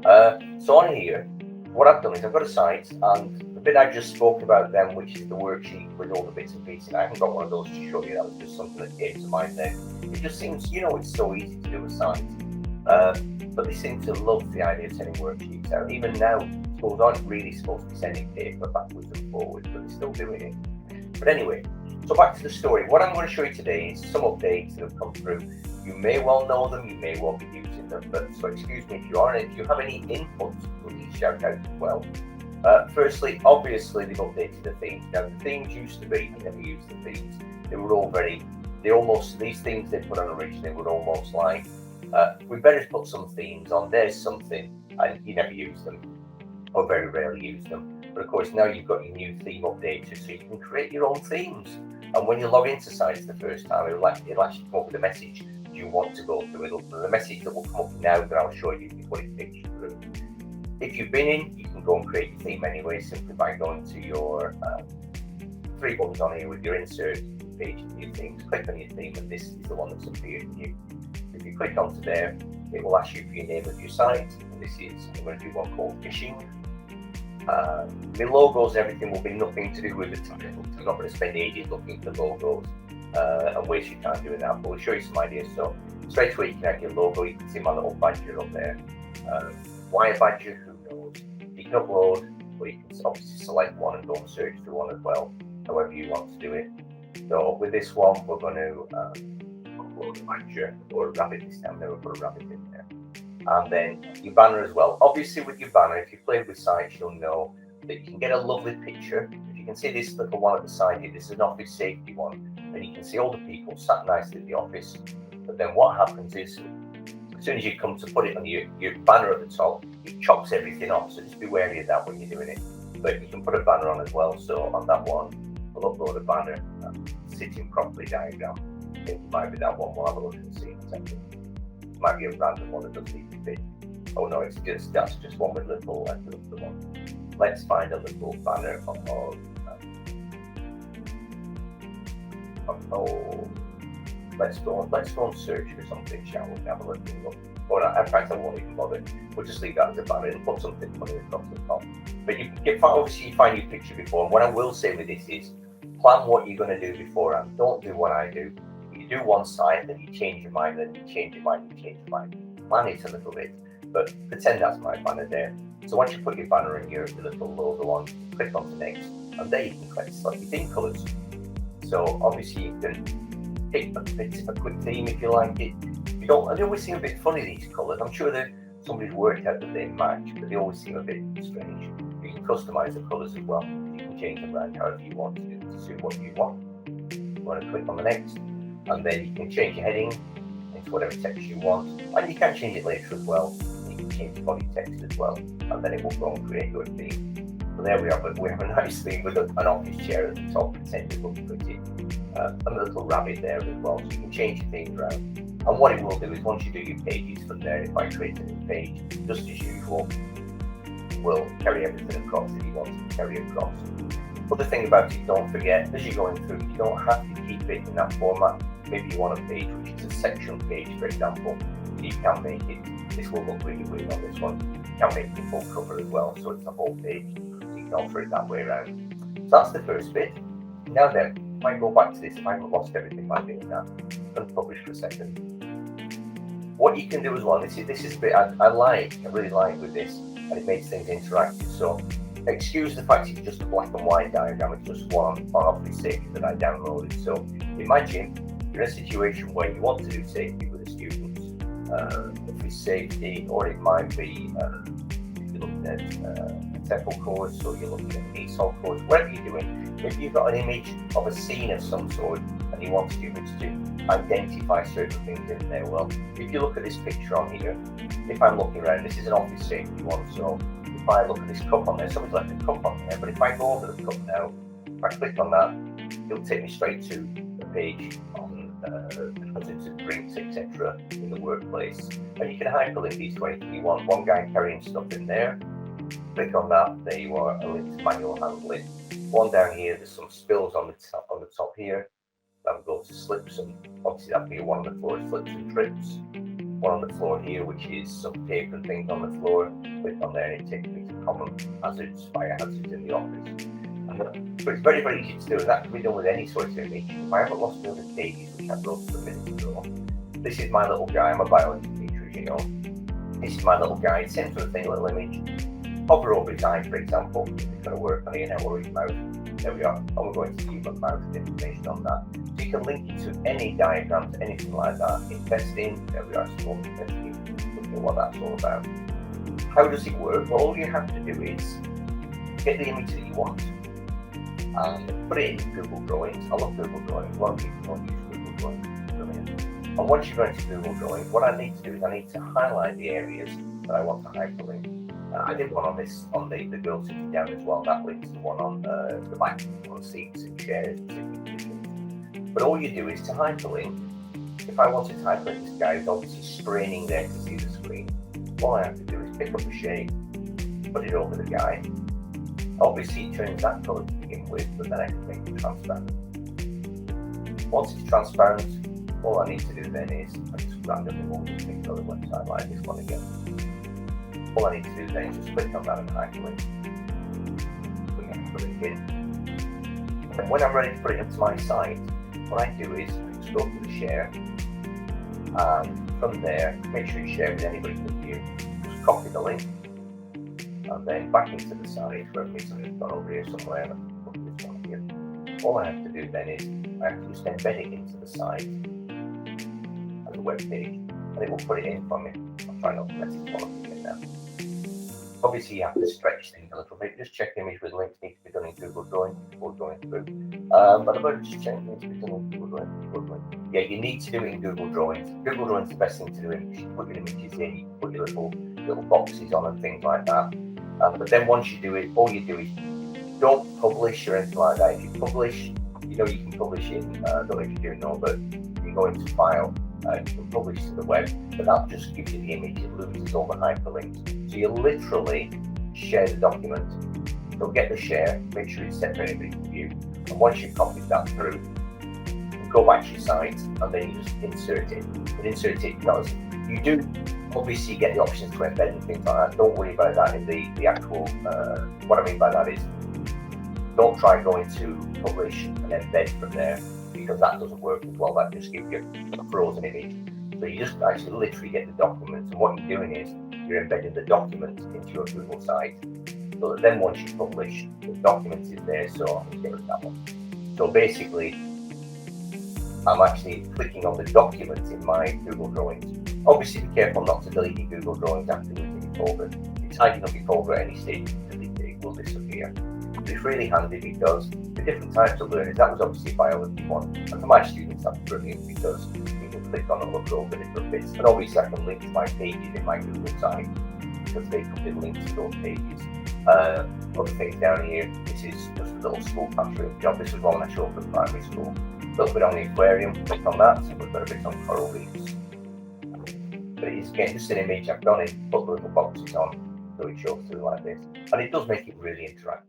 So on here, what I've done is I've got a site, and the bit I just spoke about then, which is the worksheet with all the bits and pieces. I haven't got one of those to show you. That was just something that came to mind then. It just seems, it's so easy to do a site. But they seem to love the idea of sending worksheets out. Even now, schools aren't really supposed to be sending paper backwards and forwards, but they're still doing it. But anyway, so back to the story. What I'm going to show you today is some updates that have come through. You may well know them, you may well be using them, but so excuse me if you are, and if you have any input, please shout out as well. Firstly, obviously they've updated the themes. Now the themes used to be, you never used the themes. They were all these themes they put on originally were almost like, we better put some themes on, there's something, and you never use them, or very rarely use them. But of course now you've got your new theme updater, so you can create your own themes. And when you log into sites the first time, it'll actually come up with a message. Do you want to go through the message that will come up now that I'll show you before it takes you through. If you've been in, you can go and create your theme anyway, simply by going to your three buttons on here with your insert page and your themes. Click on your theme, and this is the one that's appeared new. If you click onto there, it will ask you for your name of your site, and this is, I'm going to do one called phishing. The logos and everything will be nothing to do with the title. I'm not going to spend ages looking for logos and waste your time doing that, but we'll show you some ideas. So straight away you can add your logo. You can see my little badger up there. Why a badger? Who knows? You can upload, or you can obviously select one and go and search through one as well, however you want to do it. So with this one, we're going to upload a badger or a rabbit this time. We'll put a rabbit in there. And then your banner as well. Obviously with your banner, if you've played with sites, you'll know that you can get a lovely picture. If you can see this little one at the side here, this is an office safety one, and you can see all the people sat nicely at the office. But then what happens is, as soon as you come to put it on your banner at the top, it chops everything off, so just be wary of that when you're doing it. But you can put a banner on as well, so on that one, we'll upload a banner, sitting properly diagram. I think it might be that one, we'll have a look and see in a second. Might be a random one that doesn't even fit. Oh no, that's just one with little one. Let's find a little banner let's go and search for something, shall we? Have a look. Or in fact I won't even bother. We'll just leave that as a banner and put something funny across the top. But obviously you find your picture before, and what I will say with this is plan what you're going to do beforehand. Don't do what I do. You do one side, then you change your mind, then you change your mind, Plan it a little bit, but pretend that's my banner there. So once you put your banner and your little logo on, click on to next, and there you can select your theme colours. So obviously you can pick a quick theme if you like it. They always seem a bit funny, these colours. I'm sure that somebody's worked out that they match, but they always seem a bit strange. You can customise the colours as well. You can change them around however you want to suit what you want. You want to click on the next, and then you can change your heading into whatever text you want, and you can change it later as well. You can change the body text as well, and then it will go and create your theme. So there we are, but we have a nice theme with an office chair at the top, pretend it looks pretty, and a little rabbit there as well, so you can change your themes around. And what it will do is once you do your pages from there, if I create a new page, just as usual, we'll carry everything across that you want to carry across. Other thing about it, don't forget, as you're going through, you don't have to keep it in that format. Maybe you want a page which is a section page, for example. You can make it, this will look really weird on this one. You can make it the full cover as well, so it's the whole page. So you can alter it that way around. So that's the first bit. Now then, if I go back to this, if I haven't lost everything by doing that, and publish for a second. What you can do as well, this is a bit I really like with this, and it makes things interactive. So excuse the fact it's just a black and white diagram, it's just one on Office Safety that I downloaded. So imagine you're in a situation where you want to do safety with the students, Office Safety, or it might be if you're looking at a TEFL course, or you're looking at an ESOL course, whatever you're doing. If you've got an image of a scene of some sort and you want students to identify certain things in there, well, if you look at this picture on here, if I'm looking around, this is an Office Safety one, so if I look at this cup on there, somebody's left a cup on there, but if I go over the cup now, if I click on that, it'll take me straight to the page on hazards drinks, etc. in the workplace. And you can hyperlink these to anything you want. One guy carrying stuff in there, click on that, there you are, a link to manual handling. One down here, there's some spills on the top here. That will go to slips, and obviously that'll be one on the floor, slips and trips. one on the floor here, which is some paper and things on the floor. Click on there and it takes me to common hazards, fire hazards in the office. So it's very, very easy to do, and that can be done with any sort of image. If I haven't lost the other pages, which I wrote a minute ago, this is my little guy. I'm a biology teacher, as you know. This is my little guy. Same sort of thing, little image. Hover over his eye, for example. It's going to work on here now, or his mouth. There we are. And we're going to see my mouth information on that. So you can link it to any diagrams, anything like that. Investing, there we are, small investing. Look at what that's all about. How does it work? Well, all you have to do is get the image that you want and put it in Google Drawings. I love Google Drawings. A lot of people don't use Google Drawings. Brilliant. And once you go into Google Drawings, what I need to do is I need to highlight the areas that I want to hyperlink. I did one on this, on the girl sitting down as well. That links to one on the back, on seats and chairs and sitting positions. But all you do is to hyperlink. If I wanted to hyperlink this guy who's obviously straining there to see the screen, all I have to do is pick up a shape, put it over the guy. Obviously it turns that colour to begin with, but then I can make it transparent. Once it's transparent, all I need to do then is I just randomly want to pick another website like this one again. All I need to do then is just click on that and hyperlink. Put it in. And when I'm ready to put it into my site, what I do is I just go to the share, and from there, make sure you share with anybody with you. Just copy the link, and then back into the site, where it means I've gone over here somewhere, and I've put this one here. All I have to do then is I have to just embed it into the site as a web page, and it will put it in for me. I'll try not to mess it all up again now. Obviously, you have to stretch things a little bit. Just check image with links need to be done in Google Drawings before going through. But I'm going to just check things to be done in Google Drawings. Yeah, you need to do it in Google Drawings. Google Drawings is the best thing to do. You should put your images in, you can put your little boxes on and things like that. But then once you do it, all you do is don't publish or anything like that. If you publish, you know you can publish in, I don't know if you do know, but you go into File, you can publish to the web, but that just gives you the image. It loses all the hyperlinks. So you literally share the document. So get the share, make sure it's set for anybody to view. And once you've copied that through, you go back to your site and then you just insert it. But insert it because you do obviously get the options to embed and things like that. Don't worry about that in the actual, what I mean by that is, don't try going to publish and embed from there, because that doesn't work as well. That just gives you a frozen image. So you just actually literally get the document, and what you're doing is you're embedding the document into your Google site, so that then once you publish, the document is there. So I'll get rid of that one. So basically, I'm actually clicking on the document in my Google Drawings. Obviously, be careful not to delete your Google Drawings after leaving your folder. If you're typing up your folder at any stage, delete it, it will disappear. It's really handy because the different types of learners, that was obviously a biology one, and for my students that's brilliant because you can click on and look over different bits, and obviously I can link to my pages in my Google site because they come with links to those pages. Other things down here, this is just a little school classroom job. This was one I showed for primary school. A little bit on the aquarium, click on that, so we've got a bit on coral reefs. But it is again just an image I've gone in, put the little boxes on, so it shows through like this, and it does make it really interactive.